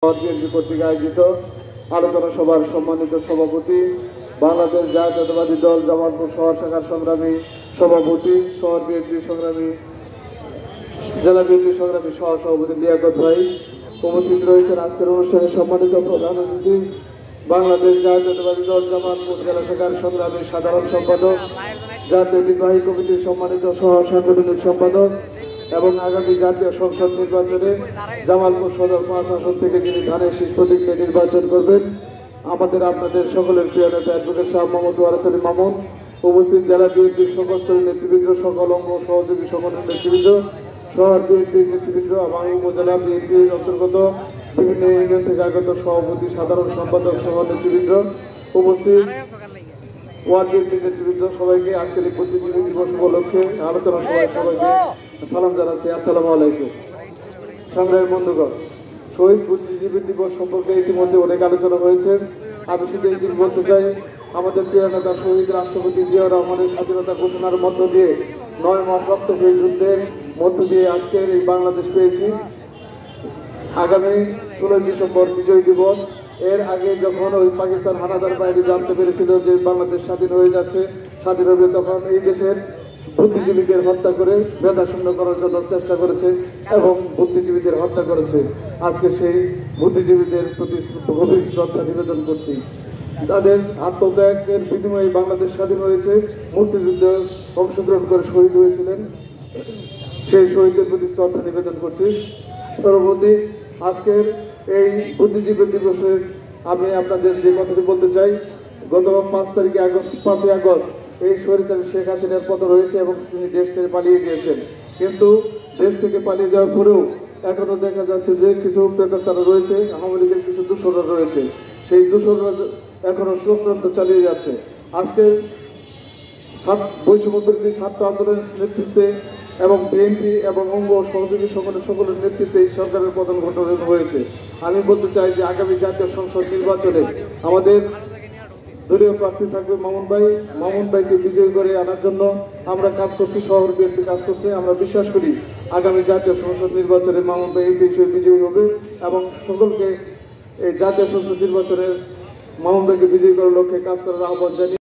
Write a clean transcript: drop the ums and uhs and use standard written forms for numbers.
BNP কর্তৃক আয়োজিত আলোচনা সভার সম্মানিত সভাপতি, বাংলাদেশ জাতীয়তাবাদী দল জামালপুর শহর শাখার সংগ্রামী সভাপতি, শহর বিএনপি সংগ্রামী, জেলা বিএনপি সংগ্রামী সহ সভাপতি লিয়াকত ভাই উপস্থিত রয়েছেন। আজকের অনুষ্ঠানে সম্মানিত প্রধান অতিথি বাংলাদেশ জাতীয়তাবাদী দল জামালপুর জেলা শাখার সংগ্রামী সাধারণ সম্পাদক, জাতীয় নির্বাহী কমিটির সম্মানিত সহ সাংগঠনিক সম্পাদক এবং আগামী জাতীয় সংসদ নির্বাচনে জামালপুর সদর ৫ আসন থেকে যিনি ধানের শীষ প্রতীকে নির্বাচন করবেন, আমাদের আপনাদের সকলের প্রিয় নেতা অ্যাডভোকেট শাহ মোহাম্মদ ওয়ারেস আলী মামুন, উপস্থিত জেলা বিএনপির সকল স্তরের নেতৃবৃন্দ, সকল অঙ্গ সহযোগী সংগঠনের নেতৃবৃন্দ, শহর বিএনপির নেতৃবৃন্দ এবং উপজেলা বিএনপির অন্তর্গত বিভিন্ন ইউনিয়ন থেকে আগত সভাপতি, সাধারণ সম্পাদক সহ নেতৃবৃন্দ, উপস্থিত ওয়ার্ড বিএনপির নেতৃবৃন্দ, সবাইকে আজকের এই বুদ্ধিজীবী দিবস উপলক্ষে আলোচনা সভায় সবাইকে সালাম জানাচ্ছি। আসসালামু আলাইকুম। সংগ্রামী বন্ধুগণ, শহীদ বুদ্ধিজীবী দিবস সম্পর্কে ইতিমধ্যে অনেক আলোচনা হয়েছে। আমি শুধু এইটুকু বলতে চাই, আমাদের প্রিয় নেতা শহীদ রাষ্ট্রপতি জিয়াউর রহমানের স্বাধীনতা ঘোষণার মধ্য দিয়ে 9 মাস রক্তক্ষয়ী যুদ্ধের মধ্য দিয়ে আজকের এই বাংলাদেশ পেয়েছি। আগামী 16 ডিসেম্বর বিজয় দিবস। এর আগে যখন ওই পাকিস্তান হানাদার বাহিনী জানতে পেরেছিল যে বাংলাদেশ স্বাধীন হয়ে যাচ্ছে, স্বাধীন হবে, তখন এই দেশের বুদ্ধিজীবীদের হত্যা করে মেধাশূন্য করার জন্য চেষ্টা করেছে এবং বুদ্ধিজীবীদের হত্যা করেছে। আজকে সেই বুদ্ধিজীবীদের প্রতি গভীর শ্রদ্ধা নিবেদন করছি। তাদের আত্মত্যাগের বিনিময়ে বাংলাদেশ স্বাধীন হয়েছে, মুক্তিযুদ্ধে অংশগ্রহণ করে শহীদ হয়েছিলেন, সেই শহীদদের প্রতি শ্রদ্ধা নিবেদন করছি। পরবর্তী আজকের এই বুদ্ধিজীবী দিবসে আমি আপনাদের যে কথাটি বলতে চাই, গত 5 আগস্ট এই স্বৈরাচারী শেখ হাসিনার পতন হয়েছে এবং তিনি দেশ থেকে পালিয়ে গিয়েছেন। কিন্তু দেশ থেকে পালিয়ে যাওয়ার পরেও এখনো দেখা যাচ্ছে যে কিছু প্রেতাত্মারা রয়েছে, আওয়ামী লীগের কিছু দূষণরা রয়েছে, সেই দূষণরা এখনো চক্রান্ত চালিয়ে যাচ্ছে। আজকে বৈষম্য বিরোধী ছাত্র আন্দোলনের নেতৃত্বে এবং বিএনপি এবং অঙ্গ সহযোগী সকলের নেতৃত্বে এই সরকারের পতন ঘটানো হয়েছে। আমি বলতে চাই যে আগামী জাতীয় সংসদ নির্বাচনে আমাদের দলীয় প্রার্থী থাকবে মামুন ভাই। মামুন ভাইকে বিজয়ী করে আনার জন্য আমরা কাজ করছি, শহর বিএনপি কাজ করছে। আমরা বিশ্বাস করি আগামী জাতীয় সংসদ নির্বাচনে মামুন ভাই এই বিষয়ে বিজয়ী হবে এবং সকলকে এই জাতীয় সংসদ নির্বাচনে মামুন ভাইকে বিজয়ী করার লক্ষ্যে কাজ করার আহ্বান জানিয়ে